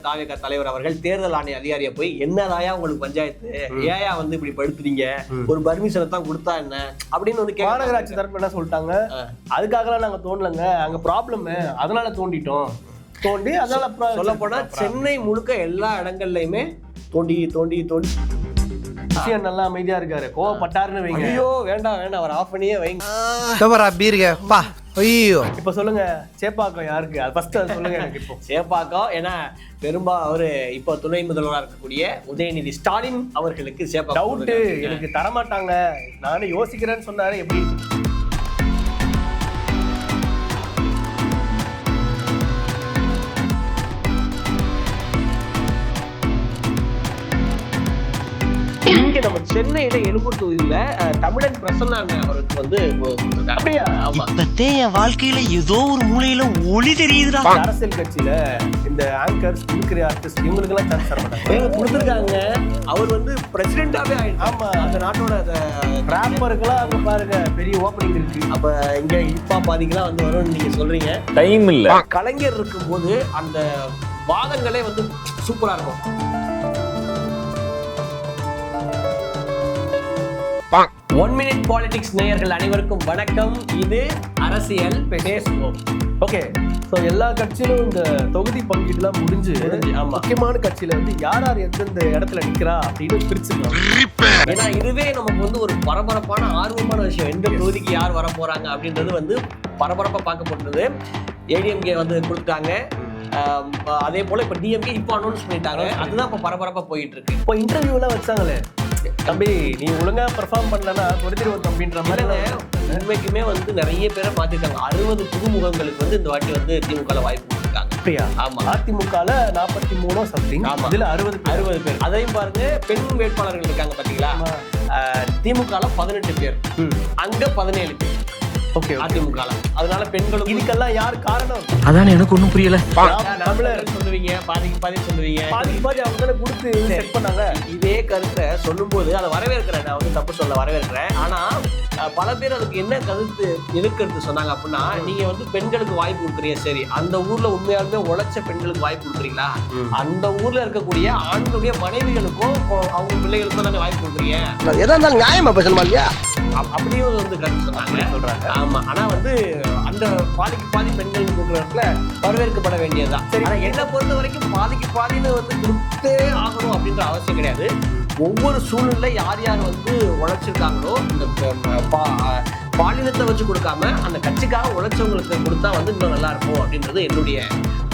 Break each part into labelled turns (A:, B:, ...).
A: தாவேக தலைவர் அவர்கள் தேர்தல் ஆணைய அதிகாரியை போய் என்னதாயா உங்களுக்கு பஞ்சாயத்து, ஏயா வந்து இப்படி படுத்துறீங்க, ஒரு பர்மிஷனை தான் கொடுத்தா என்ன அப்படின்னு வந்து
B: மாநகராட்சி தரப்பு என்ன சொல்லிட்டாங்க, அதுக்காகலாம் நாங்க தோண்டலங்க, அங்க ப்ராப்ளம் அதனால தோண்டி அதனால
A: சொல்ல போனா சென்னை முழுக்க எல்லா இடங்கள்லயுமே தோண்டி தோண்டி தோண்டி
B: விஷயம் நல்லா அமைதியா இருக்காரு. கோவப்பட்டாருன்னு வைங்க.
A: ஐயோ வேண்டாம் அவர் ஆஃப் பண்ணியே வைங்க.
B: ஐயோ இப்ப சொல்லுங்க, சேப்பாக்கம் யாருக்கு? அது ஃபர்ஸ்ட் அது சொல்லுங்க எனக்கு. இப்போ
A: சேப்பாக்கம் ஏன்னா அவரு இப்போ துணை முதல்வராக இருக்கக்கூடிய உதயநிதி ஸ்டாலின் அவர்களுக்கு சேப்பாக்கம்
B: டவுட்டு எனக்கு தரமாட்டாங்க, நானே யோசிக்கிறேன்னு சொன்னாரு. எப்படி
A: இங்க நம்ம சென்னையில எழும்பூர் தொகுதியில தமிழன் பிரசன்னா அவருக்கு வந்து
B: அப்படியா?
C: என் வாழ்க்கையில ஏதோ ஒரு மூலையில ஒளி தெரியுதுடா.
B: அரசியல் கட்சியில இந்த ஆங்கர்ஸ், மிமிக்ரி ஆர்டிஸ்ட் இவங்களுக்கு எல்லாம் சான்ஸ் தர மாட்டாங்க.
A: கொடுத்துருக்காங்க. அவர் வந்து பிரசிடென்டாவே ஆயிடுச்சு.
B: ஆமா,
A: அந்த நாட்டோட
B: ராப்பருக்கெல்லாம் அங்க பாருங்க பெரிய ஓப்பனிங் இருக்கு.
A: அப்ப இங்க இப்பா பாதிக்கெல்லாம் வந்து வரும்னு நீங்க சொல்றீங்க.
D: டைம் இல்ல.
A: கலைஞர் இருக்கும்போது அந்த வாதங்களே வந்து சூப்பரா இருக்கும். 1 Minute Politics நேயர்கள் அனைவருக்கும் வணக்கம். இது அரசியல் பேசுவோம்.
B: ஓகே, ஸோ எல்லா கட்சியிலும் இந்த தொகுதி பங்கீடுலாம் முடிஞ்சு முக்கியமான கட்சியில வந்து யார் யார் எந்தெந்த இடத்துல நிக்கிறா அப்படின்னு பிரிச்சுக்கலாம்.
A: ஏன்னா இதுவே நமக்கு வந்து ஒரு பரபரப்பான ஆர்வமான விஷயம். எந்த தொகுதிக்கு யார் வர போறாங்க அப்படின்றது வந்து பரபரப்பா பார்க்கப்பட்டது. ஏடிஎம்கே வந்து கொடுத்தாங்க. அதே போல இப்ப டிஎம்கே இப்போ அனௌன்ஸ் பண்ணிட்டாங்க. அதுதான் இப்ப பரபரப்பா போயிட்டு இருக்கு.
B: இப்போ இன்டர்வியூ எல்லாம் வச்சாங்களே, தம்பி நீ ஒழுங்கா பெர்ஃபார்ம் பண்ணலன்னா கொடுத்துருவோம் தம்பின்ற மாதிரி.
A: உண்மைக்குமே வந்து நிறைய பேரை மாத்திருக்காங்க. 60 புதுமுகங்களுக்கு வந்து இந்த வாட்டி வந்து திமுக வாய்ப்பு கொடுத்துருக்காங்க.
B: அப்படியா?
A: ஆமா,
B: அதிமுகல 43 சம்திங். ஆமா, இதுல 60 பேர்.
A: அதையும் பாருங்க, பெண் வேட்பாளர்கள் இருக்காங்க பாத்தீங்களா? திமுகல 18 பேர், அங்க 17 பேர்.
B: ஓகே,
A: அதிமுக. அதனால பெண்களுக்கு
B: இதுக்கெல்லாம் யார் காரணம்?
C: அதான் எனக்கு ஒண்ணும் புரியல.
A: நம்மள சொல்லுவீங்க, பாதிக்கு சொல்லுவீங்க,
B: பாதி அவங்க தானே கொடுத்து செட் பண்ணாங்க.
A: இதே கருத்தை சொல்லும் போது அதை வரவேற்கிறேன். நான் வந்து தப்பு சொல்ல வரவேற்கிறேன். ஆனா பல பேர் அதுக்கு என்ன கருத்து எதிர்க்கிறது சொன்னாங்க அப்படின்னா, நீங்க வந்து பெண்களுக்கு வாய்ப்பு கொடுக்குறீங்க, சரி, அந்த ஊர்ல உண்மையாலுமே உழைச்ச பெண்களுக்கு வாய்ப்பு கொடுக்குறீங்களா? அந்த ஊர்ல இருக்கக்கூடிய ஆண்களுடைய மனைவிகளுக்கும் அவங்க பிள்ளைகளுக்கும் தானே வாய்ப்பு கொடுக்குறீங்க.
B: எதா இருந்தாலும் நியாயமா பேசணுமா இல்லையா?
A: அப்படியும் வந்து கருத்து சொன்னாங்க, சொல்றாங்க. ஆமா, ஆனா வந்து அந்த பாதி பெண்கள் கொடுக்குறதுல வரவேற்கப்பட வேண்டியதுதான். சரி, ஆனா என்ன பொறுத்த வரைக்கும் பாதின்னு வந்து கொடுத்தே ஆகணும் அப்படின்ற அவசியம் கிடையாது. ஒவ்வொரு சூழ்நிலை யார் யார் வந்து உழைச்சிருக்காங்களோ இந்த பாலினத்தை வச்சு கொடுக்காம அந்த கட்சிக்காக உழைச்சவங்களுக்கு கொடுத்தா வந்து இன்னும் நல்லா இருக்கும் அப்படின்றது என்னுடைய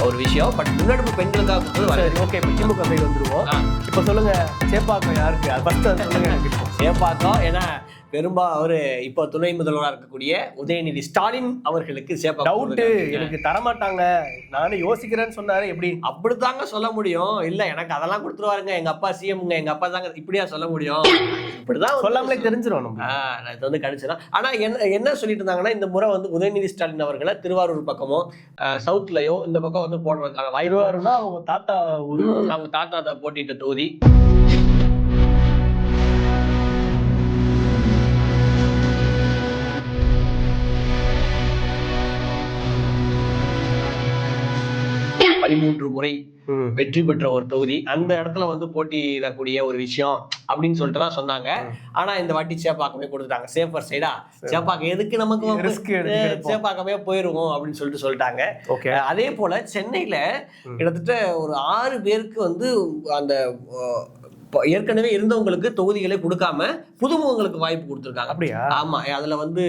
A: ஒரு விஷயம். பட் முன்னெடுப்பு பெண்களுக்காக கொடுத்தது.
B: ஓகே, திமுக சைடு வந்துருவோம். இப்ப சொல்லுங்க, சேப்பாக்கம் யாருக்கு? அது ஃபர்ஸ்ட் சொல்லுங்க.
A: சேப்பாக்கம் ஏன்னா அவரு இப்போ துணை முதல்வராக இருக்கக்கூடிய உதயநிதி ஸ்டாலின் அவர்களுக்கு சேப்பாக்கம்
B: டவுட்டு எனக்கு தரமாட்டாங்க, நானே யோசிக்கிறேன்னு சொன்னாரு. எப்படி?
A: அப்படித்தாங்க சொல்ல முடியும். இல்ல எனக்கு அதெல்லாம் கொடுத்துருவாருங்க, எங்க அப்பா சிஎம்ங்க, எங்க அப்பா தாங்க, இப்படியா சொல்ல முடியும்? இப்படிதான்
B: சொல்லாமலே தெரிஞ்சிடும்.
A: இது வந்து கிடைச்சிடும். ஆனா என்ன சொல்லிட்டு இருந்தாங்கன்னா, இந்த முறை வந்து உதயநிதி ஸ்டாலின் அவர்களை திருவாரூர் பக்கமோ சவுத்லயோ இந்த பக்கம் வந்து போடுறதுக்காக
B: திருவாரூர்னா அவங்க
A: தாத்தா போட்டிட்ட தொகுதி. முறை வெற்றி பெற்ற ஒரு தொகுதி, அந்த இடத்துல வந்து போட்டியிடக்கூடிய ஒரு விஷயம் அப்படின்னு சொல்லிட்டு தான் சொன்னாங்க. ஆனா இந்த வாட்டி சேப்பாக்கமே கொடுத்துட்டாங்க. சேஃபர் சைடா சேப்பாக்கம் எதுக்கு நமக்கு, சேப்பாக்கமே போயிருவோம் அப்படின்னு சொல்லிட்டாங்க. அதே போல சென்னையில கிட்டத்தட்ட ஒரு 6 பேருக்கு வந்து அந்த ஏற்கனவே இருந்தவங்களுக்கு தொகுதிகளை கொடுக்காம புதுமுகங்களுக்கு வாய்ப்பு கொடுத்திருக்காங்க.
B: அப்படியா?
A: ஆமா, அதுல வந்து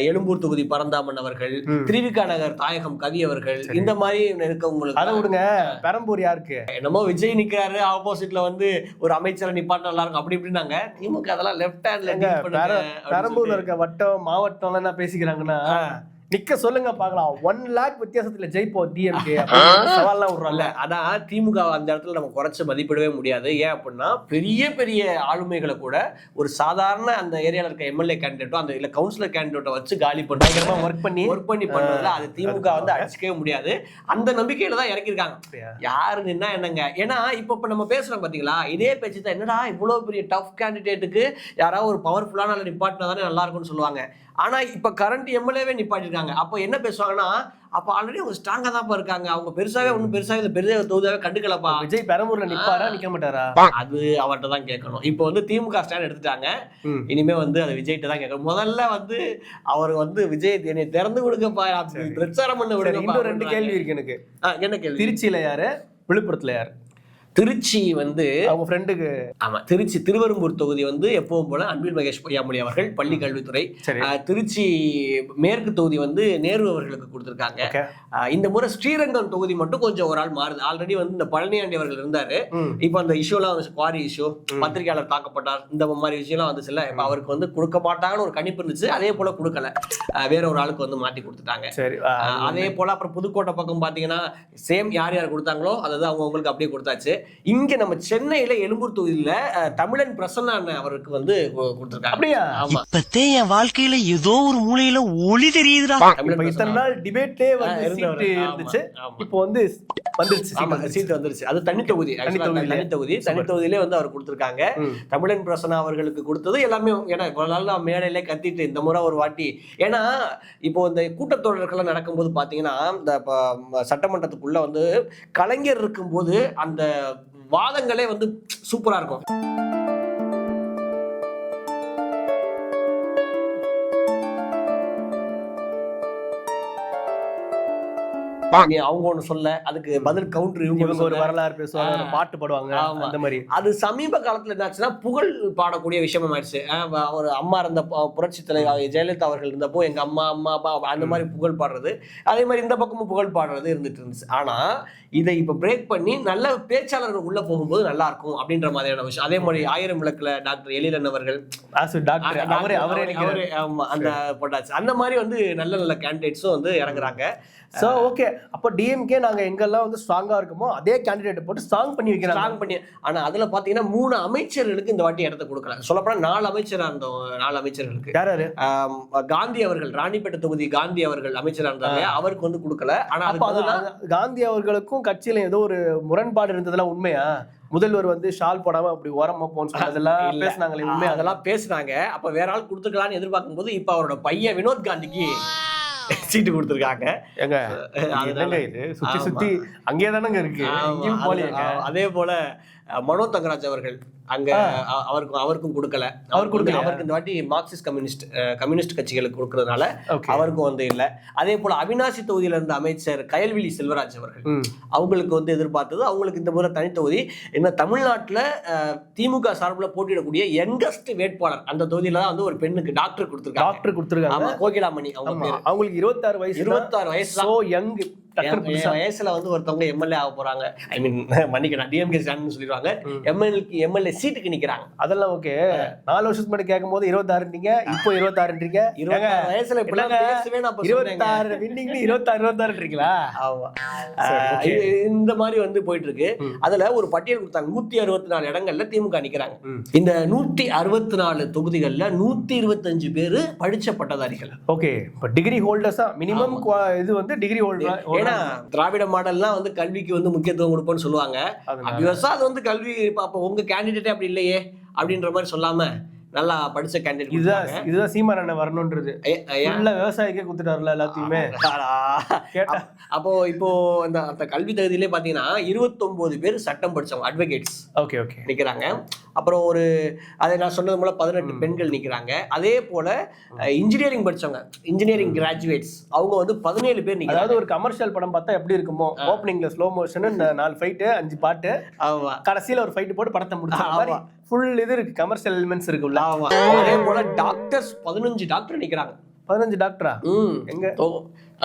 A: எழும்பூர் தொகுதி பரந்தாமன் அவர்கள், திருவிக்கா நகர் தாயகம் கவி அவர்கள், இந்த மாதிரி இருக்கவங்களுக்கு.
B: அதை விடுங்க, பெரம்பூர் யாருக்கு?
A: என்னமோ விஜய் நிக்கிறாரு, ஆப்போசிட்ல வந்து ஒரு அமைச்சரை நிப்பாட்ட நல்லா இருக்கும் அப்படி இப்படின்னாங்க. திமுக அதெல்லாம் லெப்ட் ஹேண்ட்ல.
B: பெரம்பூர்ல இருக்க வட்டம் மாவட்டம் என்ன பேசிக்கிறாங்கன்னா, நிக்க சொல்லுங்க பாக்கலாம், 1 lakh வித்தியாசத்துல ஜெயிப்போம் டிஎம்கே சவால்லாம் விடுறாங்க.
A: ஆனா திமுக அந்த இடத்துல நம்ம குறைச்சு மதிப்பிடவே முடியாது. ஏன் அப்படின்னா பெரிய ஆளுமைகளை கூட ஒரு சாதாரண அந்த ஏரியால இருக்க எம்எல்ஏ கேண்டிடேட்டோ அந்த இல்ல கவுன்சிலர் கேண்டிடேட்டோ வச்சு காலி பண்ணி ஒர்க் பண்ணி பண்றதுல அது திமுக வந்து அடிச்சுக்கவே முடியாது. அந்த நம்பிக்கையில தான் இறக்கிருக்காங்க. யாரு நின்னா என்னங்க? ஏன்னா இப்ப நம்ம பேசுறோம் பாத்தீங்களா, இதே பேச்சு தான், என்னடா இவ்வளவு பெரிய டஃப் கேண்டிடேட்டுக்கு யாராவது ஒரு பவர்ஃபுல்லான நிப்பாட்டினா தானே நல்லா இருக்கும்னு சொல்லுவாங்க. ஆனா இப்ப கரண்ட் எம்எல்ஏவே நிப்பாட்டி இருக்காங்க. அப்போ என்ன பேசுவாங்கன்னா, அப்ப ஆல்ரெடி அவங்க ஸ்ட்ராங்கா தான் இருக்காங்க, அவங்க பெருசாவே ஒன்னும் பெருசாவே இந்த பெரிய தொகுதியாவே கண்டுக்கலப்பா.
B: விஜய் பெரம்பூர்ல நிப்பாரா நிக்க மாட்டாரா?
A: அது அவர்கிட்ட தான் கேட்கணும். இப்போ வந்து திமுக ஸ்டாண்ட் எடுத்துட்டாங்க, இனிமே வந்து அது விஜய்கிட்ட தான் கேட்கணும். முதல்ல வந்து அவர் வந்து விஜய் என்னை திறந்து கொடுக்கப்பா, பிரச்சாரம் பண்ண விடுங்க.
B: இன்னும் 2 கேள்வி இருக்கு எனக்கு.
A: என்ன கேள்வி?
B: திருச்சியில யாரு, விழுப்புரத்துல யாரு?
A: திருச்சி வந்து
B: அவங்க ஃப்ரெண்டுக்கு.
A: ஆமா, திருச்சி திருவெரும்பூர் தொகுதி வந்து எப்பவும் போல அன்பில் மகேஷ் பொய்யாமொழி அவர்கள் பள்ளி கல்வித்துறை. திருச்சி மேற்கு தொகுதி வந்து நேரு அவர்களுக்கு கொடுத்திருக்காங்க. இந்த முறை ஸ்ரீரங்கம் தொகுதி மட்டும் கொஞ்சம் ஒரு ஆள் மாறுது. ஆல்ரெடி வந்து இந்த பழனியாண்டி அவர்கள் இருந்தாரு, இப்ப அந்த இஷ்யூலாம் குவாரி இஷ்யூ, பத்திரிகையாளர் தாக்கப்பட்டார், இந்த மாதிரி விஷயம்லாம் வந்துச்சுல்ல, இப்ப அவருக்கு வந்து கொடுக்க மாட்டாங்கன்னு ஒரு கணிப்பு இருந்துச்சு. அதே போல கொடுக்கல, வேற ஒரு ஆளுக்கு வந்து மாத்தி கொடுத்துட்டாங்க. அதே போல அப்புறம் புதுக்கோட்டை பக்கம் பாத்தீங்கன்னா சேம் யார் யார் கொடுத்தாங்களோ அதாவது அவங்க அவங்களுக்கு அப்படியே கொடுத்தாச்சு. இங்க நம்ம சென்னையில எழும்பூர் தொகுதியில தமிழன் பிரசன்னா அவருக்கு வந்து கொடுத்திருக்காங்க.
B: அப்படியா?
C: இப்பத்தே என் வாழ்க்கையில ஏதோ ஒரு மூலையில ஒளி தெரியுதுடா.
B: இத்தனை நாள் டிபேட்லயே வந்து சீட் இருந்துச்சு, இப்போ வந்து வந்துருச்சு,
A: சீட் வந்துருச்சு. அது தனி தொகுதி, தனி தொகுதியிலே வந்து அவர் கொடுத்திருக்காங்க. தமிழன் பிரசன்னா அவர்களுக்கு கொடுத்தது எல்லாமே, ஏன்னா இவ்வளவு நாள் மேடையில கத்திட்டு இந்த முறை ஒரு வாட்டி, ஏன்னா இப்போ இந்த கூட்டத்தொடர்கள் நடக்கும்போது பாத்தீங்கன்னா இந்த சட்டமன்றத்துக்குள்ள வந்து கலைஞர் இருக்கும்போது அந்த வாதங்களே வந்து சூப்பரா இருக்கும். அவங்க ஒண்ணு சொல்ல, அதுக்கு பதில் கவுண்டர் இவங்க
B: ஒரு வரலாறு பேசுவாங்க, பாட்டு பாடுவாங்க, அந்த மாதிரி.
A: அது சமீப காலத்துல என்னாச்சுன்னா புகழ் பாடக்கூடிய விஷயமா ஆயிடுச்சு. ஒரு அம்மா இருந்த புரட்சி தலைவர் ஜெயலலிதா அவர்கள் இருந்தப்போ எங்க அம்மா அம்மா அப்பா அந்த மாதிரி புகழ் பாடுறது, அதே மாதிரி இந்த பக்கமும் புகழ் பாடுறது இருந்துட்டு இருந்துச்சு. ஆனா இதை இப்ப பிரேக் பண்ணி நல்ல பேச்சாளர்கள் உள்ள போகும்போது நல்லா இருக்கும் அப்படின்ற மாதிரியான விஷயம். அதே மாதிரி 1000 விளக்குல டாக்டர் எழிலன் அவர்கள் அந்த போட்டாச்சு. அந்த மாதிரி வந்து நல்ல நல்ல கேண்டிடேட்ஸும் வந்து இறங்குறாங்க.
B: சோ ஓகே, அப்போ டிஎம்கே நாங்க எங்கெல்லாம் வந்து ஸ்ட்ராங்கா இருக்குமோ அதே கேண்டிடேட் போட்டு ஸ்ட்ராங் பண்ணி வைக்கிறாங்க.
A: ஸ்ட்ராங் பண்ணி, ஆனா அதுல பாத்தீங்கன்னா 3 அமைச்சர்களுக்கு இந்த வாட்டி இடத்த கொடுக்கல. சொல்லப்போனா 4 அமைச்சரா இருந்தோம். 4 அமைச்சர்களுக்கு யாரு? காந்தி அவர்கள், ராணிப்பேட்டை தொகுதி காந்தி அவர்கள் அமைச்சரா இருந்தாங்க, அவருக்கு வந்து கொடுக்கல. ஆனா
B: காந்தி அவர்களுக்கும் கட்சியில ஏதோ ஒரு முரண்பாடு இருந்ததெல்லாம் உண்மையா? முதல்வர் வந்து ஷால் போடாம அப்படி ஓரமா போன்னு சொன்னதெல்லாம் பேசினாங்களே, உண்மை?
A: அதெல்லாம் பேசுனாங்க. அப்ப வேற ஆள் கொடுத்துக்கலாம்னு எதிர்பார்க்கும் போது இப்ப அவரோட பையன் வினோத் காந்திக்கு சீட்டு கொடுத்துருக்காங்க.
B: இது சுத்தி சுத்தி அங்கே தானங்க இருக்கு.
A: அதே போல மனோ தங்கராஜ் அவர்கள் அங்க அவருக்கும் கொடுக்கல. அவருக்கு இந்த வாட்டி மார்க்சிஸ்ட் கம்யூனிஸ்ட் கட்சிகளுக்கு கொடுக்கறதுனால அவருக்கும் வந்து இல்ல. அதே போல அவினாசி தொகுதியில இருந்த அமைச்சர் கயல்விழி செல்வராஜ் அவர்கள், அவங்களுக்கு வந்து எதிர்பார்த்தது, அவங்களுக்கு இந்த முறை தனி தொகுதி. என்ன தமிழ்நாட்டுல திமுக சார்பில் போட்டியிடக்கூடிய யங்கஸ்ட் வேட்பாளர் அந்த தொகுதியில தான் வந்து ஒரு பெண்ணுக்கு டாக்டர் கொடுத்திருக்காங்க. கோகிலாமணி
B: அவங்களுக்கு 26 வயசு.
A: 26 வயசு வயசுல வந்து ஒருத்தவங்க எம்எல்ஏ ஆக போறாங்க. ஐ மீன் மன்னிக்கணும், டிஎம்கே ஸ்டாண்ட் சொல்லிடுவாங்க, எம்எல்ஏ சீட்டுக்கு நிக்கிறாங்க.
B: அதெல்லாம் ஓகே. 4 வருஷத்துக்கு முன்னாடி கேட்கும் போது 26ன்றீங்க, இப்போ 26ன்றீங்க.
A: 26 வயசுல இப்படிலாம் பேசவே நான்
B: 26 வின்னிங் 26ன்றீங்களா?
A: ஆமா, இந்த மாதிரி வந்து போயிட்டு இருக்கு. அதுல ஒரு பட்டியல் கொடுத்தாங்க. 164 இடங்கள்ல திமுக நிக்கிறாங்க. இந்த 164 தொகுதிகள்ல 125 பேரு படிச்ச பட்டதாரிகள்.
B: ஓகே, இப்ப டிகிரி ஹோல்டர்ஸா மினிமம் இது வந்து டிகிரி ஹோல்டர்.
A: ஏன்னா திராவிட மாடல்லாம் வந்து கல்விக்கு வந்து முக்கியத்துவம் கொடுப்போம்னு சொல்லுவாங்க. அது வந்து கல்வி அப்ப உங்க கேண்டிடேட்டே அப்படி இல்லையே அப்படின்ற மாதிரி சொல்லாம நல்லா படிச்ச கேண்டிடேட்.
B: இதுதான் சீமான் அண்ணன் வரணும்ன்றது. விவசாயிக்கே குடுத்துட்டாருல எல்லாத்தையுமே.
A: அப்போ இப்போ அந்த கல்வி தகுதியிலே பாத்தீங்கன்னா 29 பேர் சட்டம் படிச்சவங்க, அட்வொகேட்ஸ் நிக்கிறாங்க. அப்புறம் ஒரு அதை நான் சொன்னது போல 18 பெண்கள் நிக்கிறாங்க. அதே போல இன்ஜினியரிங் படிச்சவங்க, இன்ஜினியரிங் கிராஜுவேட்ஸ், அவங்க வந்து 17 பேர் நிக்கிறாங்க.
B: அதாவது ஒரு கமர்ஷியல் படம் பார்த்தா எப்படி இருக்குமோ, ஓப்பனிங்ல ஸ்லோ மோஷன் 4 ஃபைட் 5 பாட்டு, கடைசியில ஒரு ஃபைட் போட்டு படத்தை முடிச்சாங்க. ஃபுல் இது இருக்கு, கமர்ஷியல் எலிமெண்ட்ஸ் இருக்குல்ல.
A: அதே போல டாக்டர்ஸ் 15 டாக்டர் நிக்கிறாங்க.
B: 15 டாக்டரா? எங்க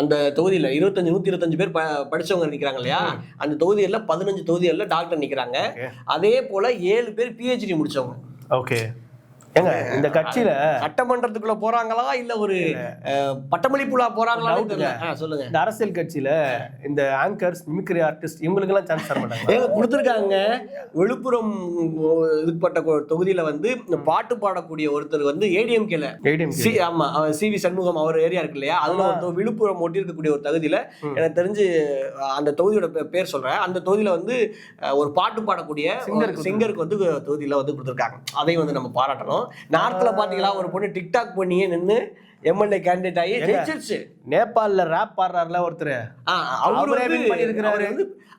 A: அந்த தொகுதியில 125 பேர் படிச்சவங்க நிக்கிறாங்க இல்லையா, அந்த தொகுதியில 15 தொகுதிகள்ல டாக்டர் நிக்கிறாங்க. அதே போல 7 பேர் PhD முடிச்சவங்க.
B: ஓகே, ஏங்க இந்த கட்சியில
A: சட்டமன்றத்துக்குள்ள போறாங்களா இல்ல ஒரு பட்டமளிப்புலா போறாங்களா தெரியல. சொல்லுங்க,
B: இந்த அரசியல் கட்சியில இந்த ஆங்கர்ஸ், மிமிக்ரி ஆர்டிஸ்ட் இவங்களுக்கு எல்லாம் சான்ஸ் தர மாட்டாங்க.
A: கொடுத்திருக்காங்க. விழுப்புரம் இதுப்பட்ட தொகுதியில வந்து பாட்டு பாடக்கூடிய ஒருத்தர் வந்து ஏடிஎம்கேல, ஆமா CV சண்முகம் அவர் ஏரியா இருக்கு இல்லையா, அதுல ஒரு விழுப்புரம் ஒட்டி இருக்கக்கூடிய ஒரு தொகுதியில, எனக்கு தெரிஞ்சு அந்த தொகுதியோட பேர் சொல்றேன், அந்த தொகுதியில வந்து ஒரு பாட்டு பாடக்கூடிய சிங்கருக்கு வந்து தொகுதியில வந்து கொடுத்திருக்காங்க. அதையும் வந்து நம்ம பாராட்டணும். பார்த்தோம். நார்த்ல பாத்தீங்களா ஒரு பொண்ணு டிக்டாக் பண்ணியே நின்னு எம்எல்ஏ கேண்டிடேட் ஆகி ஜெயிச்சிருச்சு.
B: நேபாள்ல ராப் பாடுறாருல ஒருத்தர்,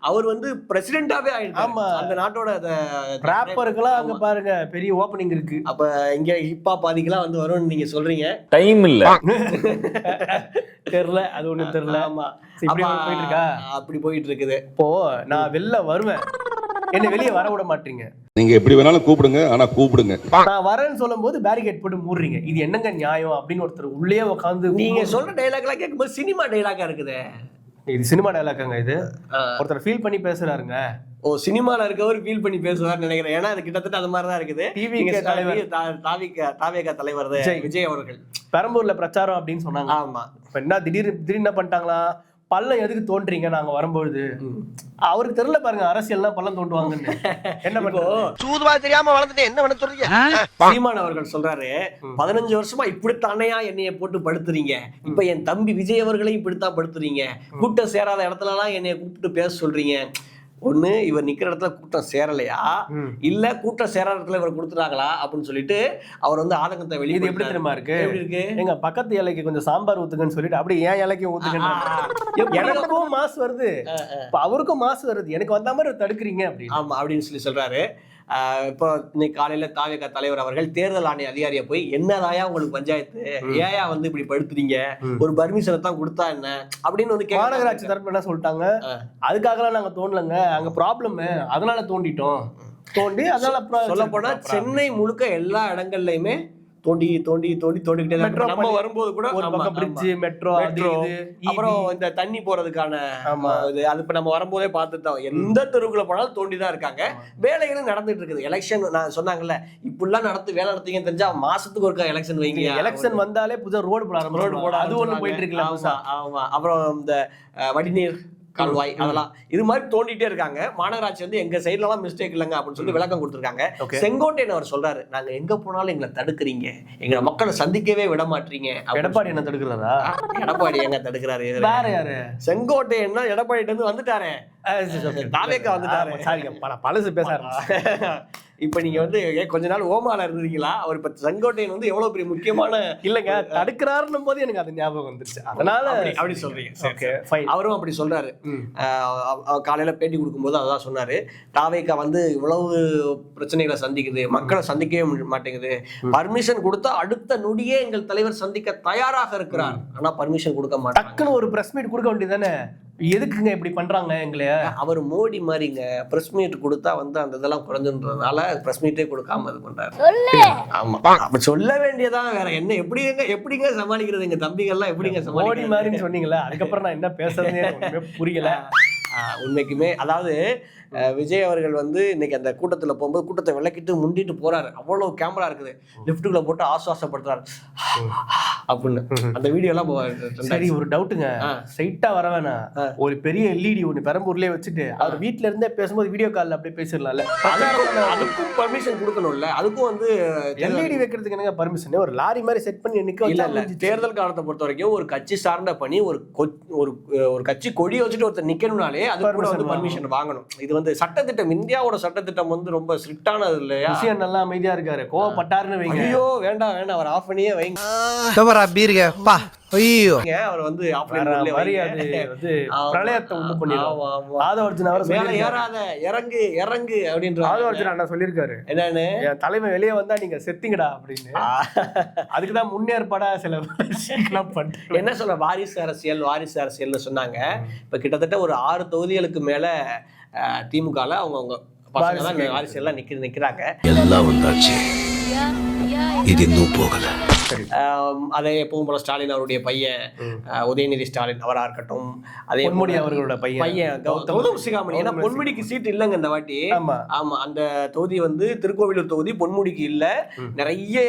A: அவர் வந்து பிரசிடென்டாவே ஆயிடுச்சு அந்த நாட்டோட.
B: ராப்பருக்கெல்லாம் அங்க பாருங்க பெரிய ஓபனிங் இருக்கு.
A: அப்ப இங்க ஹிப்பா பாதிக்கெல்லாம் வந்து வரும்னு நீங்க சொல்றீங்க.
D: டைம் இல்ல
B: தெரியல, அது ஒண்ணு தெரியல. ஆமா போயிட்டு இருக்கா,
A: அப்படி போயிட்டு இருக்குது.
B: இப்போ நான் வெளில வருவேன், என்ன வெளியே வர விட மாட்டீங்க.
E: நீங்க எப்படி வேணாலும் கூப்பிடுங்க, ஆனா கூப்பிடுங்க.
B: நான் வரேன்னு சொல்லும் போது பேரிகேட் போட்டு மூடுறீங்க. இது என்னங்க நியாயம் அப்படின்னு ஒருத்தர் உள்ளே உட்காந்து.
A: நீங்க சொல்ற டைலாக் எல்லாம் கேட்கும்போது சினிமா டைலாக்கா இருக்குது.
B: இது சினிமா டைலாக்காங்க? இது ஒருத்தர் ஃபீல் பண்ணி பேசுறாருங்க.
A: ஓ, சினிமால இருக்கவர் ஃபீல் பண்ணி பேசுவார்னு நினைக்கிறேன். ஏன்னா அது கிட்டத்தட்ட அது மாதிரிதான் இருக்குது. தாவேகா தலைவர் விஜய் அவர்கள்
B: பெரம்பூர்ல பிரச்சாரம் அப்படின்னு சொன்னாங்க.
A: ஆமா.
B: இப்ப என்ன திடீர்னு என்ன பண்ணிட்டாங்களா, பள்ளம் எதுக்கு தோன்றீங்க நாங்க வரும்பொழுது? அவருக்கு தெரியல பாருங்க, அரசியல்னா பள்ளம் தோண்டுவாங்கன்னு. என்ன பண்ணுவோம்,
C: சூதுவா தெரியாம வளர்ந்துட்டு என்ன பண்ண சொல்றீங்க?
A: சீமான் அவர்கள் சொல்றாரு, 15 வருஷமா இப்படித்தானையா என்னைய போட்டு படுத்துறீங்க, இப்ப என் தம்பி விஜய் அவர்களையும் இப்படித்தான் படுத்துறீங்க, கூட்டம் சேராத இடத்துல எல்லாம் என்னைய கூப்பிட்டு பேச சொல்றீங்க. ஒண்ணு, இவர் நிக்கிற இடத்துல கூட்டம் சேரலையா, இல்ல கூட்டம் சேராத இடத்துல இவர் கொடுத்துறாங்களா அப்படின்னு சொல்லிட்டு அவர் வந்து ஆதங்கத்தை வெளியே.
B: இது எப்படி தெரியுமா இருக்கு? எங்க பக்கத்து இலைக்கு கொஞ்சம் சாம்பார் ஊத்துங்கன்னு சொல்லிட்டு அப்படி ஏன் இலைக்கும் ஊத்துங்க. எனக்கும் மாசு வருது, அவருக்கும் மாசு வருது, எனக்கு வந்த மாதிரி தடுக்கிறீங்க அப்படின்னு.
A: ஆமா அப்படின்னு சொல்றாரு. இப்போ இன்னைக்கு காலையில தாவேகா தலைவர் அவர்கள் தேர்தல் ஆணைய அதிகாரியை போய், என்னதாயா உங்களுக்கு பஞ்சாயத்து, ஏயா வந்து இப்படி படுத்துறீங்க, ஒரு பர்மிஷனை தான் கொடுத்தா என்ன அப்படின்னு வந்து
B: மாநகராட்சி தரப்பு என்ன சொல்லிட்டாங்க, அதுக்காகலாம் நாங்க தோண்டலங்க, அங்க ப்ராப்ளம் அதனால தோண்டி அதனால.
A: சொல்ல போனா சென்னை முழுக்க எல்லா இடங்கள்லயுமே தோண்டிக்கிட்டே நம்ம வரும்போது கூட
B: ஒரு பக்கம் பிரிட்ஜ், மெட்ரோ,
A: அப்புறம் இந்த தண்ணி போறதுக்கான அது இப்ப நம்ம வரும்போதே பார்த்துட்டோம். எந்த தெருவுக்குள்ள போனாலும் தோண்டிதான் இருக்காங்க. வேலைகளும் நடந்துட்டு இருக்குது. எலெக்ஷன் நான் சொன்னாங்கல்ல, இப்படிலாம் வேலை நடத்தீங்கன்னு தெரிஞ்சா மாசத்துக்கு ஒருக்கா எலெக்ஷன் வைங்க.
B: எலெக்ஷன் வந்தாலே புதுசா ரோடு போட அது ஒண்ணு போயிட்டு இருக்குல்ல.
A: ஆமா. அப்புறம் இந்த வடிநீர் கால்வாய் அதெல்லாம் இது மாதிரி தோண்டிட்டே இருக்காங்க. மாநகராட்சி வந்து எங்க சைட்ல எல்லாம் மிஸ்டேக் இல்லைங்க அப்படின்னு சொல்லி விளக்கம் கொடுத்துருக்காங்க. செங்கோட்டையன் அவர் சொல்றாரு, நாங்க எங்க போனாலும் எங்களை தடுக்கிறீங்க, எங்களை மக்களை சந்திக்கவே விட மாட்டீங்க.
B: எடப்பாடி என்ன தடுக்கிறாரா?
A: எடப்பாடி எங்க தடுக்கிறாரு?
B: வேற யாரு?
A: செங்கோட்டையன் எடப்பாடி வந்து வந்துட்டாரு, தாவேகா வந்துட்டாரு.
B: பழசு பேசாரு.
A: இப்ப நீங்க வந்து கொஞ்ச நாள் ஓமால இருந்தீங்களா? அவர் இப்ப செங்கோட்டையன் வந்து எவ்வளவு பெரிய முக்கியமான
B: இல்லங்க தடுக்கிறாருன்னும் போது எனக்கு அது ஞாபகம் வந்துருச்சு, அதனால
A: அப்படி சொல்றீங்க. அவரும் அப்படி சொல்றாரு. காலையில பேட்டி கொடுக்கும்போது அதான் சொன்னாரு, தாவேகா வந்து இவ்வளவு பிரச்சனைகளை சந்திக்குது, மக்களை சந்திக்கவே மாட்டேங்குது, பர்மிஷன் கொடுத்தா அடுத்த நொடியே எங்கள் தலைவர் சந்திக்க தயாராக இருக்கிறார், ஆனா பர்மிஷன் கொடுக்க மாட்டாங்க.
B: டக்குன்னு ஒரு பிரஸ் மீட் கொடுக்க வேண்டியதானே, எதுக்குங்க இப்படி பண்றாங்க எங்களைய?
A: அவர் மோடி மாதிரிங்க, பிரஸ் மீட் கொடுத்தா வந்து அந்த இதெல்லாம் குறைஞ்சுன்றதுனால பிரஸ் மீட்டே கொடுக்காம இது பண்றாரு. ஆமா, அப்ப சொல்ல வேண்டியதான். வேற என்ன, எப்படிங்க சமாளிக்கிறது? எங்க தம்பிகள்லாம் எப்படிங்க
B: மோடி மாதிரின்னு சொன்னீங்களா, அதுக்கப்புறம் நான் என்ன பேசுறதுன்னு புரியல.
A: உண்மைக்குமே அதாவது விஜய் அவர்கள் வந்து இன்னைக்கு அந்த கூட்டத்துல போகும்போது கூட்டத்தை விளக்கிட்டு முண்டிட்டு போறாரு. அவ்வளவு கேமரா இருக்குது, லிப்டுக்குள்ள போட்டு ஆசுவாசப்படுத்துறாரு அப்படின்னு. அந்த வீடியோ எல்லாம்
B: சரி. ஒரு டவுட்டுங்க, ஸ்ட்ரைட்டா வர வேணாம், ஒரு பெரிய எல்இடி ஒண்ணு பெரம்பூர்லயே வச்சுட்டு அவர் வீட்டுல இருந்தே பேசும்போது வீடியோ கால்ல அப்படியே பேசிடலாம்ல.
A: அதுக்கும் பர்மிஷன் கொடுக்கணும்ல. அதுக்கும் வந்து
B: எல்இடி வைக்கிறதுக்கு என்னங்க பர்மிஷன்? ஒரு லாரி மாதிரி செட் பண்ணி நிக்க
A: இல்ல. தேர்தல் காலத்தை பொறுத்த வரைக்கும் ஒரு கட்சி சார்ந்த பணி, ஒரு கட்சி கொடியை வச்சுட்டு ஒருத்தர் நிக்கணும்னாலே அது கூட வந்து பர்மிஷன் வாங்கணும். இது வந்து சட்டத்திட்டம், இந்தியாவோட சட்டத்திட்டம் வந்து ரொம்ப ஸ்ட்ரிக்டானது இல்லையா?
B: விஷயம் நல்லா அமைதியா இருக்காரு, கோவப்பட்டாருன்னு வைங்க.
A: ஐயோ வேண்டாம் அவர் ஆஃப் பண்ணியே வைங்க. அவர் வந்து
B: பிரளயத்தை உண்டு பண்ணிடுவாங்க. ஆதவர்ஜுன் அவர்
A: ஏறாத இறங்கு அப்படின்ற
B: ஆதவர்ஜுன் அண்ணா சொல்லியிருக்காரு, என்னன்னு, என் தலைமை வெளியே வந்தா நீங்க செத்திங்கடா அப்படின்னு. அதுக்குதான் முன்னேற்பாடா சில
A: என்ன சொல்ற, வாரிசு அரசியல்னு சொன்னாங்க. இப்ப கிட்டத்தட்ட ஒரு 6 தொகுதிகளுக்கு மேல திமுகல அவங்க பசங்க வாரிசு எல்லாம் நிக்கிறாங்க.
F: எல்லாம் வந்தாச்சு, இது இன்னும் போகல.
A: அதே எப்பவும் போல ஸ்டாலின் அவருடைய பையன் உதயநிதி ஸ்டாலின் அவரா இருக்கட்டும், அதே
B: பொன்முடி அவர்களோட பையன்
A: கௌதம் சிகாமணி. ஏன்னா பொன்முடிக்கு சீட் இல்லைங்க இந்த வாட்டி. ஆமா, அந்த தொகுதி வந்து திருக்கோவிலூர் தொகுதி பொன்முடிக்கு இல்ல. நிறைய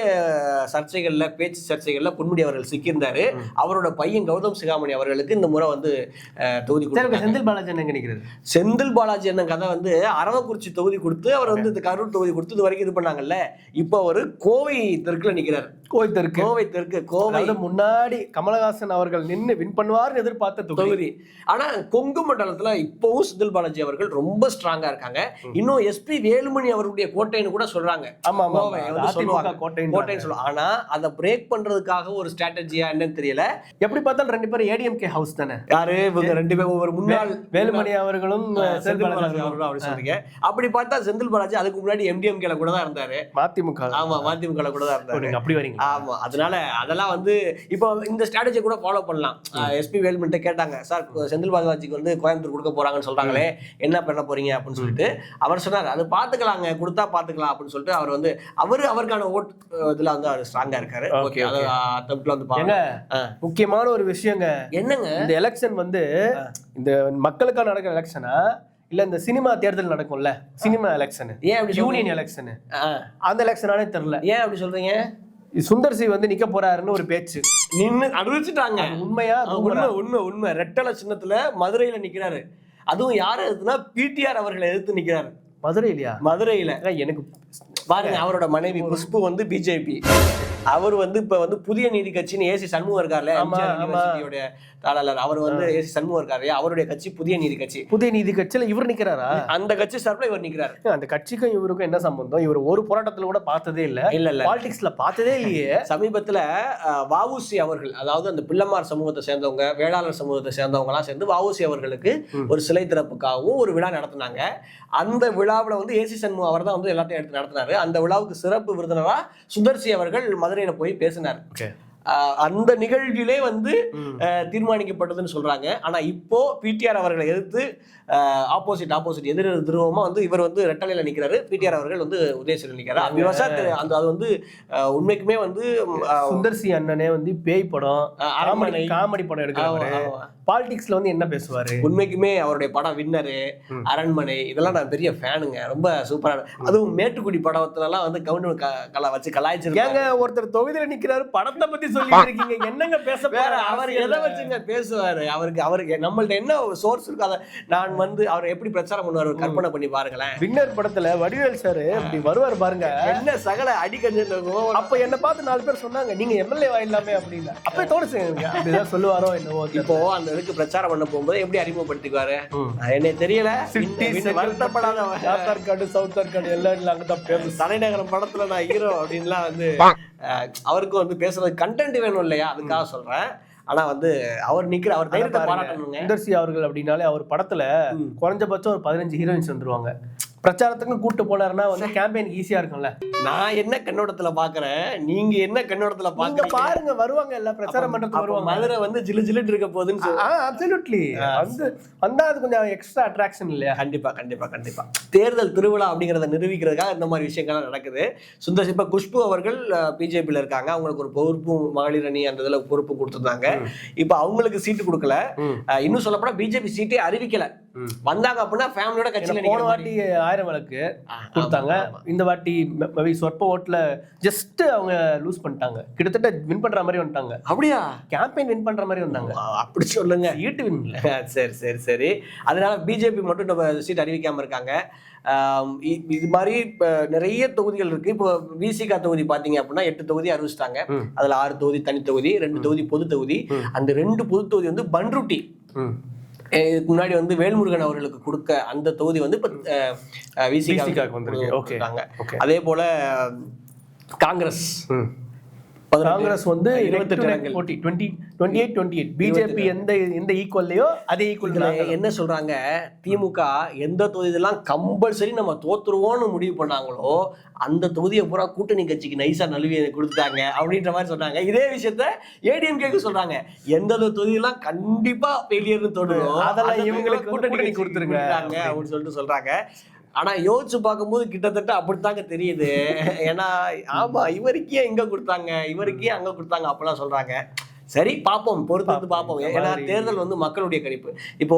A: சர்ச்சைகள்ல, பேச்சு சர்ச்சைகள்ல பொன்முடி அவர்கள் சிக்கியிருந்தாரு. அவரோட பையன் கௌதம் சிகாமணி அவர்களுக்கு இந்த முறை வந்து தொகுதி.
B: செந்தில் பாலாஜி என்ன நினைக்கிறது?
A: செந்தில் பாலாஜி என்ன கதை வந்து அரவக்குறிச்சி தொகுதி கொடுத்து அவர் வந்து கரூர் தொகுதி கொடுத்து இது வரைக்கும் இது பண்ணாங்கல்ல. இப்ப அவரு கோவை தெற்குல நிக்கிறாரு.
B: கோவை தெற்கு கோவை முன்னாடி கமலஹாசன் அவர்கள் நின்னு வின் பண்ணுவார்னு எதிர்பார்த்த தொகுதி.
A: ஆனா கொங்கு மண்டலத்துல இப்பவும் செந்தில் பாலாஜி அவர்கள் ரொம்ப ஸ்ட்ராங்கா இருக்காங்க. இன்னும் எஸ்பி வேலுமணி அவர்களுடைய கோட்டைன்னு கூட சொல்றாங்க.
B: ஆமா
A: கோட்டைன்னு சொல்லுவாங்க. ஆனா அதை பிரேக் பண்றதுக்காக ஒரு ஸ்ட்ராட்டஜியா என்னன்னு தெரியல.
B: எப்படி பார்த்தாலும் 2 பேரும் ஏடிஎம்கே ஹவுஸ் தானே.
A: யாரு இவங்க 2 பேரும்? ஒரு முன்னாள்
B: வேலுமணி அவர்களும்
A: செந்தில் பாலாஜி அவர்களும் அப்படி சொல்றீங்க. அப்படி பார்த்தா செந்தில் பாலாஜி அதுக்கு முன்னாடி எம்டிஎம்கேல கூட தான் இருந்தாரு.
B: மதிமுக.
A: ஆமா, மதிமுக கூட தான் இருந்தாரு.
B: நீங்க அப்படி வரீங்க.
A: ஆமா, அதனால அதெல்லாம் வந்து இப்போ இந்த ஸ்ட்ராட்டஜி கூட ஃபாலோ பண்ணலாம். எஸ்பி வேலுமணிட்ட கேட்டாங்க, சார் செந்தில் பாலாஜிக்கு வந்து கோயம்புத்தூர் கொடுக்க போறாங்கன்னு சொல்றாங்களே, என்ன பண்ண போறீங்க அப்படின்னு சொல்லிட்டு அவர் சொன்னார், அது பாத்துக்கலாங்க, கொடுத்தா பாத்துக்கலாம் அப்படின்னு சொல்லிட்டு அவர் வந்து அவருக்கான ஓட் இதுல வந்து அவர் ஸ்ட்ராங்கா இருக்காரு. ஓகே, அது தப்புல வந்து பாருங்க.
B: முக்கியமான ஒரு விஷயங்க
A: என்னங்க,
B: இந்த எலெக்ஷன் வந்து இந்த மக்களுக்கான நடக்கிற எலெக்ஷனா இல்ல இந்த சினிமா தேர்தல் நடக்கும்ல, சினிமா எலெக்ஷன்,
A: ஏன் அப்படி
B: யூனியன் எலெக்ஷன், அந்த எலெக்ஷனானே தெரியல.
A: ஏன் அப்படி சொல்றீங்க?
B: சுந்தர் சி வந்து நிக்க போறாருன்னு ஒரு பேச்சு
A: நின்னு அறிவிச்சுட்டாங்க.
B: உண்மையா?
A: உண்மை. ரெட்டலை சின்னத்துல மதுரையில நிக்கிறாரு. அதுவும் யாரை எதிர்த்துனா பிடிஆர் அவர்களை எதிர்த்து நிக்கிறாரு.
B: மதுரையிலயா?
A: மதுரையில.
B: எனக்கு
A: பாருங்க, அவரோட மனைவி குஷ்பு வந்து பிஜேபி, அவர் வந்து இப்ப வந்து புதிய நீதி கட்சின்னு ஏசி சண்முகம் இருக்காருல்ல, யூனிவர்சிட்டியோட தாளர், அவர் வந்து ஏசி சண்முகம் இருக்காரு, அவருடைய கட்சி புதிய நீதி கட்சி.
B: புதிய நீதி கட்சியில இவர் நிக்கிறாரா?
A: அந்த கட்சி சார்பில் இவர் நிக்கிறாரு.
B: அந்த கட்சிக்கும் இவருக்கும் என்ன சம்பந்தம்? இவர் ஒரு போராட்டத்துல கூட பார்த்ததே இல்ல, பாலிடிக்ஸ்ல பார்த்ததே இல்லையே.
A: சமீபத்துல வஉசி அவர்கள், அதாவது அந்த பிள்ளைமார் சமூகத்தை சேர்ந்தவங்க, வேளாளர் சமூகத்தை சேர்ந்தவங்க எல்லாம் சேர்ந்து வஉசி அவர்களுக்கு ஒரு சிலை திறப்புக்காகவும் ஒரு விழா நடத்தினாங்க. அந்த விழாவில் வந்து ஏசி சண்முகம் அவர் தான் வந்து எல்லாத்தையும் எடுத்து நடத்தினாரு. அந்த விழாவுக்கு சிறப்பு விருந்தினரா சுந்தர்சி அவர்கள் மதுரையில போய் பேசினார். அந்த நிகழ்விலே வந்து தீர்மானிக்கப்பட்டதுன்னு சொல்றாங்க. ஆனா இப்போ பிடிஆர் அவர்களை எதிர்த்து ஆப்போசிட் எதிர் துருவமா வந்து இவர் வந்து ரெட்டலையில நிக்கிறாரு, பிடிஆர் அவர்கள் வந்து உதயசூரியன் நிக்கிறாரு. அந்த அது வந்து உண்மைக்குமே வந்து
B: சுந்தர்சி அண்ணனே வந்து பேய் படம், காமெடி படம் எடுக்கிறாரு. பாலிடிக்ஸ்ல வந்து என்ன பேசுவாரு?
A: உண்மைக்குமே அவருடைய படம் வின்னரு, அரண்மனை, இதெல்லாம் நான் பெரிய ஃபேனுங்க. ரொம்ப சூப்பரான, அதுவும் மேட்டுக்குடி படத்துல எல்லாம் வந்து கவுண்டர் வச்சு கலாய்ச்சிருக்காங்க.
B: ஒருத்தர் தொகுதியில நிக்கிறாரு, படத்தை பத்தி சொல்லிட்டு இருக்கீங்க, என்னங்க பேச?
A: வேற அவர் எதை வச்சுங்க பேசுவாரு? அவருக்கு நம்மள்ட்ட என்ன சோர்ஸ் இருக்கு, அதை நான் வந்து அவர் எப்படி பிரச்சாரம் பண்ணுவாரு கற்பனை பண்ணி பாருங்களேன்.
B: வின்னர் படத்துல வடிவேல் சார் இப்படி வருவார் பாருங்க,
A: என்ன சகல அடிக்கஞ்சு.
B: அப்ப என்ன பார்த்து 4 பேர் சொன்னாங்க, நீங்க எம்எல்ஏ வாயிடலாமே அப்படின்னு. அப்ப தோணுச்சு அப்படிதான் சொல்லுவாரோ என்னவோ.
A: இப்போ அந்த இதுக்கு பிரச்சாரம் பண்ண போகும்போது எப்படி அறிமுகப்படுத்திக்குவாரு என்ன தெரியல. வருத்தப்படாத
B: ஆதார் கார்டு, சவுத் கார்டு எல்லாம் அங்கதான் பேரு.
A: தலைநகரம் படத்துல நான் ஹீரோ அப்படின்லாம் வந்து அவருக்கும் வந்து பேசுறது கண்டென்ட் வேணும் இல்லையா, அதுக்காக சொல்றேன். ஆனா வந்து அவர் நிக்கிற, அவர் தைரியத்தை பாராட்டணுங்க.
B: சுந்தர்சி அவர்கள் அப்படின்னாலே அவர் படத்துல குறைஞ்சபட்சம் ஒரு 15 ஹீரோயின்ஸ் வந்துருவாங்க. பிரச்சாரத்துக்கு கூட்டு போனாருன்னா வந்து கேம்பெயின் ஈஸியா இருக்கும்ல.
A: நான் என்ன கண்ணோட்டத்துல பாக்குறேன், நீங்க என்ன கண்ணோட்டத்துல
B: பாருங்க, வருவாங்க எல்லாம் பிரச்சாரம் பண்றதுக்கு வருவாங்க.
A: மதுரை வந்து ஜிலு ஜிலுன்னு இருக்க போகுதுன்னு.
B: அப்சல்யூட்லி வந்து வந்தா அது கொஞ்சம் எக்ஸ்ட்ரா அட்ராக்ஷன் இல்லையா?
A: கண்டிப்பா தேர்தல் திருவிழா அப்படிங்கறத நிரூபிக்கிறதுக்காக இந்த மாதிரி விஷயங்கள்லாம் நடக்குது. சுந்தர் இப்ப குஷ்பு அவர்கள் பிஜேபியில இருக்காங்க, அவங்களுக்கு ஒரு பொறுப்பு, மகளிர் அணி அந்த இதுல பொறுப்பு கொடுத்துருந்தாங்க. இப்ப அவங்களுக்கு சீட்டு கொடுக்கல. இன்னும் சொல்லப்போனா பிஜேபி சீட்டே அறிவிக்கல. வந்தாங்க அப்படின்னா ஃபேமிலியோட கட்சியில.
B: போன வாட்டி 1000 விளக்கு கொடுத்தாங்க, இந்த வாட்டி சொற்ப ஓட்டுல ஜஸ்ட் அவங்க லூஸ் பண்ணிட்டாங்க. கிட்டத்தட்ட வின் பண்ற மாதிரி வந்துட்டாங்க.
A: அப்படியா?
B: கேம்பெயின் வின் பண்ற மாதிரி வந்தாங்க.
A: அப்படி சொல்லுங்க.
B: ஈட்டு வின் இல்ல.
A: சரி. அதனால பிஜேபி மட்டும் நம்ம சீட் அறிவிக்காம இருக்காங்க. இது மாதிரி நிறைய தொகுதிகள் இருக்கு. இப்போ விசிகா தொகுதி பாத்தீங்க அப்படின்னா 8 தொகுதி அறிவிச்சிட்டாங்க. அதுல 6 தொகுதி தனி தொகுதி, 2 தொகுதி பொது தொகுதி. அந்த 2 பொது தொகுதி வந்து பன்ருட்டி, இதுக்கு முன்னாடி வந்து வேல்முருகன் அவர்களுக்கு கொடுக்க அந்த தொகுதி வந்து இப்ப விசிகாவுக்கு வந்திருக்காங்க. அதே போல காங்கிரஸ்
B: வந்து 28 பிஜேபி எந்த ஈக்குவல்லையோ அதே ஈக்குவல்.
A: என்ன சொல்றாங்க, திமுக எந்த தொகுதியெல்லாம் கம்பல்சரி நம்ம தோத்துருவோம்னு முடிவு பண்ணாங்களோ அந்த தொகுதியை பூரா கூட்டணி கட்சிக்கு நைசா நழுவி கொடுத்தாங்க அப்படின்ற மாதிரி சொன்னாங்க. இதே விஷயத்த ஏடிஎம்கேக்கு சொல்றாங்க, எந்தெந்த தொகுதியெல்லாம் கண்டிப்பா ஃபெயிலியர்னு தோணுதோ அதெல்லாம் இவங்களுக்கு கூட்டணி கொடுத்துருங்க அப்படின்னு சொல்லிட்டு சொல்றாங்க. ஆனா யோசிச்சு பார்க்கும்போது கிட்டத்தட்ட அப்படித்தாங்க தெரியுது. ஏன்னா ஆமா, இவருக்கே இங்க கொடுத்தாங்க, இவருக்கே அங்க கொடுத்தாங்க அப்படிலாம் சொல்றாங்க. சரி, பார்ப்போம், பொறுத்து பார்ப்போம். ஏன்னா தேர்தல் வந்து மக்களுடைய கணிப்பு. இப்போ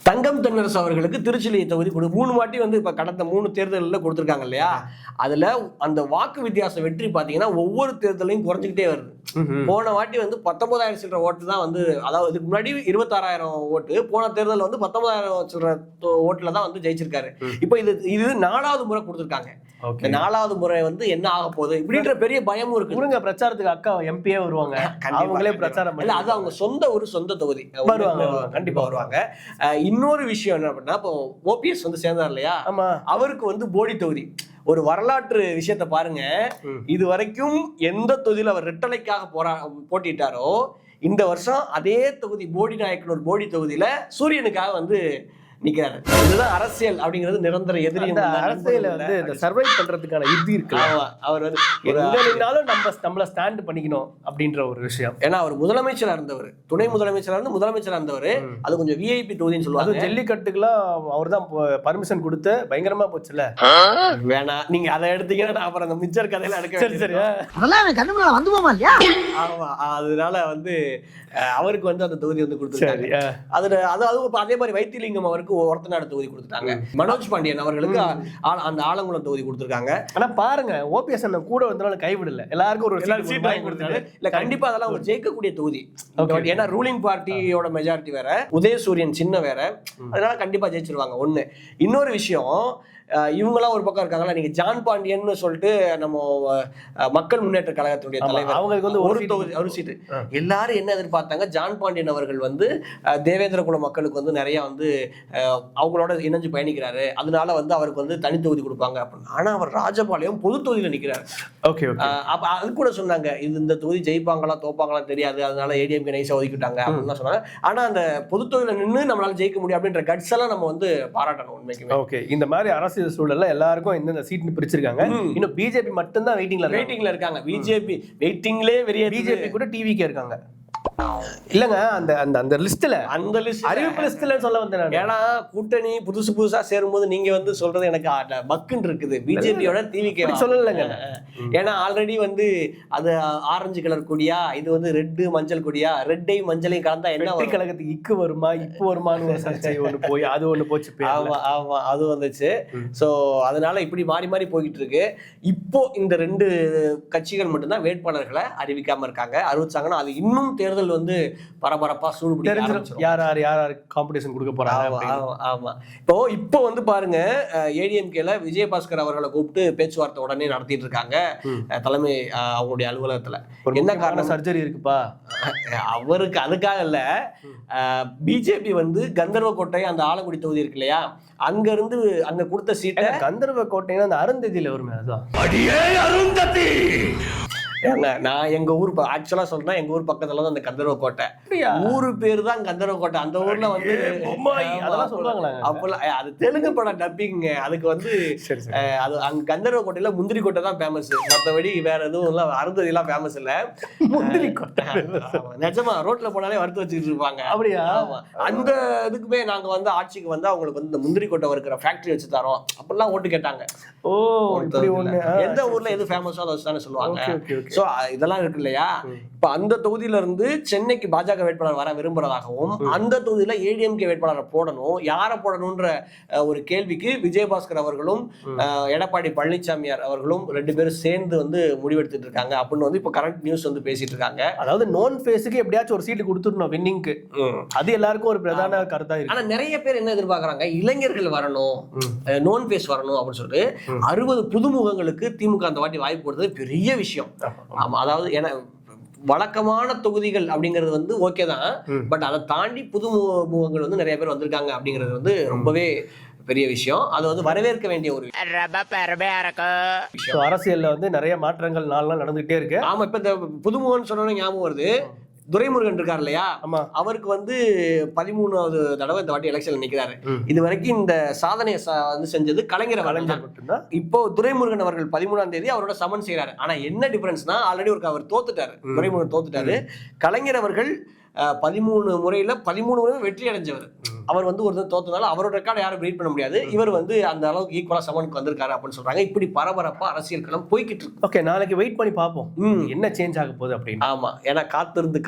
A: தங்கம் தென்னரசு அவர்களுக்கு திருச்சி தொகுதி 3 வாட்டி வந்து இப்ப கடந்த 3 தேர்தலில் கொடுத்துருக்காங்க இல்லையா, அதுல அந்த வாக்கு வித்தியாசம் வெற்றி பாத்தீங்கன்னா ஒவ்வொரு தேர்தலையும் குறைஞ்சிக்கிட்டே வருது. போன வாட்டி வந்து 19,000 சில்லற ஓட்டு தான் வந்து, அதாவது இதுக்கு முன்னாடி 26,000 ஓட்டு, போன தேர்தல் வந்து 19,000 சில்லற ஓட்டுல தான் வந்து ஜெயிச்சிருக்காரு. இப்போ இது 4வது முறை கொடுத்துருக்காங்க. இந்த 4வது முறை வந்து என்ன ஆக போகுது இப்படின்ற பெரிய பயமும் இருக்கு.
B: கொடுங்க பிரச்சாரத்துக்கு அக்கா எம்பியே வருவாங்க, அவங்களே பிரச்சாரம்
A: இல்ல அது அவங்க சொந்த தொகுதி
B: வருவாங்க,
A: கண்டிப்பா வருவாங்க. இன்னொரு விஷயம் என்ன அப்படின்னா, இப்போ ஓபிஎஸ் வந்து சேர்ந்தார் இல்லையா,
B: ஆமா,
A: அவருக்கு வந்து போடி தொகுதி. ஒரு வரலாற்று விஷயத்த பாருங்க, இது வரைக்கும் எந்த தொகுதியில் அவர் ரெட்டலைக்காக போட்டிட்டாரோ இந்த வருஷம் அதே தொகுதி போடி நாயக்கனூர் போடி தொகுதியில சூரியனுக்காக வந்து நிக்கிறாரு. இதுதான் அரசியல் அப்படிங்கிறது. நிரந்தர எதிரி.
B: அரசியல வந்து இந்த சர்வை பண்றதுக்கான யுத்தி இருக்கு.
A: அவர் வந்து
B: எங்கனாலும் நம்மள ஸ்டாண்ட் பண்ணிக்கணும் அப்படின்ற ஒரு விஷயம்.
A: ஏன்னா அவர் முதலமைச்சரா இருந்தவர், துணை முதலமைச்சரா இருந்து முதலமைச்சரா இருந்தவர். அது கொஞ்சம் விஐபி தொகுதின்னு சொல்லுவாங்க.
B: ஜல்லிக்கட்டுக்கெல்லாம் அவர் தான் பர்மிஷன் கொடுத்து பயங்கரமா போச்சுல.
A: வேணாம், நீங்க அதை எடுத்தீங்கன்னா அப்புறம் அந்த மிச்சர் கதையில எடுக்க.
B: சரி சரி,
D: அதெல்லாம் எனக்கு கண்ணு முன்னால வந்து போமா இல்லையா?
A: ஆமா, அதனால வந்து அவருக்கு வந்து அந்த தொகுதி வந்து கொடுத்துருக்காங்க. அதுல அதுவும் அதே மாதிரி வைத்திலிங்கம் அவருக்கு ஒருத்தநாடு தொகுதி கொடுத்துட்டாங்க. மனோஜ் பாண்டியன் அவர்களுக்கு அந்த ஆலங்குளம் தொகுதி கொடுத்துருக்காங்க.
B: ஆனா பாருங்க, ஓபிஎஸ் அண்ணன் கூட வந்தனால கைவிடல, எல்லாருக்கும் ஒரு சீட் வாங்கி கொடுத்தாரு.
A: இல்ல கண்டிப்பா அதெல்லாம் அவங்க ஜெயிக்கக்கூடிய தொகுதி. ஏன்னா ரூலிங் பார்ட்டியோட மெஜாரிட்டி வேற, உதயசூரியன் சின்ன வேற, அதனால கண்டிப்பா ஜெயிச்சிருவாங்க. ஒண்ணு. இன்னொரு விஷயம், இவங்கெல்லாம் ஒரு பக்கம் இருக்காங்களா, நீங்க ஜான் பாண்டியன் சொல்லிட்டு நம்ம மக்கள் முன்னேற்ற கழகத்துடைய தலைவர்,
B: அவங்களுக்கு வந்து
A: ஒரு சீட்டு. எல்லாரும் என்ன எதிர்பார்த்தாங்க, ஜான் பாண்டியன் அவர்கள் வந்து தேவேந்திர குல மக்களுக்கு வந்து நிறைய வந்து அவங்களோட இணைஞ்சு பயணிக்கிறாரு, அதனால வந்து அவருக்கு வந்து தனி தொகுதி கொடுப்பாங்க அப்படின்னு. ஆனா அவர் ராஜபாளையம் பொது தொகுதியில நிக்கிறாரு.
B: ஓகே,
A: அப்ப அது கூட சொன்னாங்க, இந்த தொகுதி ஜெயிப்பாங்களா தோப்பாங்களா தெரியாது, அதனால ஏடிஎம்கே நைஸா ஒதுக்கிட்டாங்க அப்படின்னு சொன்னாங்க. ஆனா அந்த பொது தொகுதியில நின்று நம்மளால ஜெயிக்க முடியும் அப்படின்ற கட்ஸ் எல்லாம் நம்ம வந்து பாராட்டணும் உண்மைக்குமே.
B: ஓகே, இந்த மாதிரி அரசியல் சூழல்ல எல்லாருக்கும் இந்த சீட் பிரிச்சிருக்காங்க. இன்னும் பிஜேபி மட்டும் தான் வெயிட்டிங்ல இருக்காங்க.
A: பிஜேபி வெயிட்டிங்லயே வெறிய,
B: பிஜேபி கூட டிவிக்கே இருக்காங்க. இல்லங்க, அந்த லிஸ்ட்ல, அந்த லிஸ்ட் அறிவிப்பு லிஸ்ட்ல சொல்ல வந்தேன்.
A: ஏன்னா கூட்டணி புதுசா சேரும்போது நீங்க வந்து சொல்றது எனக்கு பக்குன்னு இருக்குது. பிஜேபியோட டிவிக்கே
B: சொல்லலங்க.
A: ஏன்னா ஆல்ரெடி வந்து அது ஆரஞ்சு கலர் கொடியா, இது வந்து ரெட்டு மஞ்சள் கொடியா, ரெட்டையும் மஞ்சளையும் கலந்தா என்ன
B: கழகத்துக்கு இக்கு வருமா இப்போ வருமானு சர்ச்சை ஒண்ணு போய் அது ஒண்ணு போச்சு.
A: ஆமா அது வந்துச்சு. சோ அதனால இப்படி மாறி மாறி போயிட்டு இருக்கு. இப்போ இந்த 2 கட்சிகள் மட்டும்தான் வேட்பாளர்களை அறிவிக்காம இருக்காங்க. அறிவிச்சாங்கன்னா அது இன்னும் தேர்தல் வந்து பரபரப்பா சூடு
B: யார் காம்படிஷன் கொடுக்க போறாங்க.
A: ஆமா, இப்போ வந்து பாருங்க, ஏடிஎம்கேல விஜயபாஸ்கர் அவர்களை கூப்பிட்டு பேச்சுவார்த்தை உடனே நடத்திட்டு இருக்காங்க தலைமை அவங்களுடைய அலுவலகத்துல. என்ன காரணம்?
B: சர்ஜரி இருக்குப்பா
A: அவருக்கு. அதுக்காக இல்ல, பிஜேபி வந்து கந்தர்வக்கோட்டை அந்த ஆலங்குடி தொகுதி இருக்கு இல்லையா, அங்க இருந்து அங்க கொடுத்த சீட்டை,
B: கந்தர்வக்கோட்டைன்னா அந்த அருந்ததியில வருமே, அதுதான்.
A: நான் எங்க ஊர் ஆக்சுவலா சொல்றேன், எங்க ஊர் பக்கத்துல தான் அந்த கந்தர்வக்கோட்டை. ஊரு பேரு தான் கந்தர்வக்கோட்டை. அந்த ஊர்ல வந்து
B: அதெல்லாம் சொல்லுவாங்களா?
A: அப்பெல்லாம் அது தெலுங்கு படம் டப்பிங்க. அதுக்கு வந்து அது அங்க கந்தர்வக்கோட்டையில முந்திரி கோட்டை தான் ஃபேமஸ். மற்றபடி வேற எதுவும் இல்ல, அருந்ததி எல்லாம் ஃபேமஸ் இல்ல. முந்திரி கோட்டை நிஜமா ரோட்ல போனாலே வறுத்து வச்சுக்கிட்டு இருப்பாங்க.
B: அப்படியா?
A: அந்த இதுக்குமே நாங்க வந்து ஆட்சிக்கு வந்து அவங்களுக்கு வந்து இந்த முந்திரி கோட்டை இருக்கிற ஃபேக்டரி வச்சு தரோம் அப்படிலாம் ஓட்டு கேட்டாங்க. எந்த ஊர்ல எது ஃபேமஸோ அதை வச்சு தானே சொல்லுவாங்க. சோ இதெல்லாம் இருக்கு இல்லையா. இப்ப அந்த தொகுதியில இருந்து சென்னைக்கு பாஜக வேட்பாளர் வர விரும்புறதாகவும், அந்த தொகுதியில ஏடிஎம்கே வேட்பாளரை போடணும், யாரை போடணும்ன்ற ஒரு கேள்விக்கு விஜயபாஸ்கர் அவர்களும் எடப்பாடி பழனிசாமியார் அவர்களும் 2 பேரும் சேர்ந்து வந்து முடிவெடுத்துட்டு இருக்காங்க அப்படின்னு வந்து இப்ப கரண்ட் நியூஸ் வந்து பேசிட்டு இருக்காங்க.
B: அதாவது நோன் ஃபேஸுக்கு எப்படியாச்சும் ஒரு சீட்டு கொடுத்துடணும் வின்னிங்க்கு. அது எல்லாருக்கும் ஒரு பிரதான கருத்தா இருக்கு.
A: ஆனா நிறைய பேர் என்ன எதிர்பார்க்கறாங்க, இளைஞர்கள் வரணும், நோன் ஃபேஸ் வரணும் அப்படின்னு சொல்லிட்டு 60 புதுமுகங்களுக்கு திமுக அந்த வாட்டி வாய்ப்பு கொடுத்தது பெரிய விஷயம். ஆமா, அதாவது ஏன்னா வழக்கமான தொகுதிகள் அப்படிங்கிறது வந்து ஓகே தான், பட் அதை தாண்டி புது முகங்கள் வந்து நிறைய பேர் வந்திருக்காங்க அப்படிங்கிறது வந்து ரொம்பவே பெரிய விஷயம். அது வந்து வரவேற்க வேண்டிய ஒரு
B: விஷயம். அரசியல்ல வந்து நிறைய மாற்றங்கள் நாள் நடந்துகிட்டே இருக்கு.
A: ஆமா, இப்ப இந்த புதுமுகன்னு சொன்னோன்னு ஞாபகம் வருது, துரைமுருகன் இருக்கார் இல்லையா, அவருக்கு வந்து 13வது தடவை இந்த வாட்டி எலெக்ஷன்ல நிக்கிறாரு. இது வரைக்கும் இந்த சாதனையை வந்து செஞ்சது கலைஞர் மட்டும்தான். இப்போ துரைமுருகன் அவர்கள் 13ஆம் தேதி அவரோட சமன் செய்யறாரு. ஆனா என்ன டிஃபரன்ஸ்னா, ஆல்ரெடி அவர் தோத்துட்டாரு, துரைமுருகன் தோத்துட்டாரு. கலைஞர் அவர்கள் 13 முறையில 13 முறை வெற்றி அடைஞ்சவர். அவர் வந்து ஒரு தோத்தனால அவரோட ரெக்கார்டை யாரும் பிரேக் பண்ண முடியாது. இவர் வந்து அந்த அளவுக்கு ஈக்குவலா சமனுக்கு வந்திருக்காரு அப்படின்னு சொல்றாங்க. இப்படி பரபரப்பா அரசியல் களம் போய்கிட்டு இருக்கு.
B: ஓகே, நாளைக்கு வெயிட் பண்ணி பார்ப்போம் என்ன சேஞ்ச் ஆக போகுது அப்படின்னு.
A: ஆமா, ஏன்னா காத்திருந்து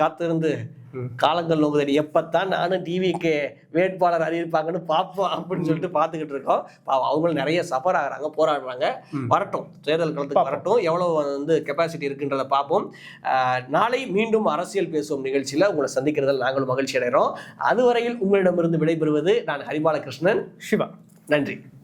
A: காலங்கள் நோக்குதடி, எப்பத்தான் நானும் டிவிக்கு வேட்பாளர் அறிவிப்பாங்கன்னு பார்ப்போம் அப்படின்னு சொல்லிட்டு பார்த்துக்கிட்டு இருக்கோம். அவங்களும் நிறைய சஃபர் ஆகுறாங்க, போராடுறாங்க. வரட்டும், தேர்தல் களத்துக்கு வரட்டும், எவ்வளவு வந்து கெப்பாசிட்டி இருக்குன்றத பார்ப்போம். நாளை மீண்டும் அரசியல் பேசும் நிகழ்ச்சியில உங்களை சந்திக்கிறதில் நாங்களும் மகிழ்ச்சி அடைகிறோம். அதுவரையில் உங்களிடமிருந்து விடைபெறுவது நான் ஹரிபாலகிருஷ்ணன்,
B: சிவா.
A: நன்றி.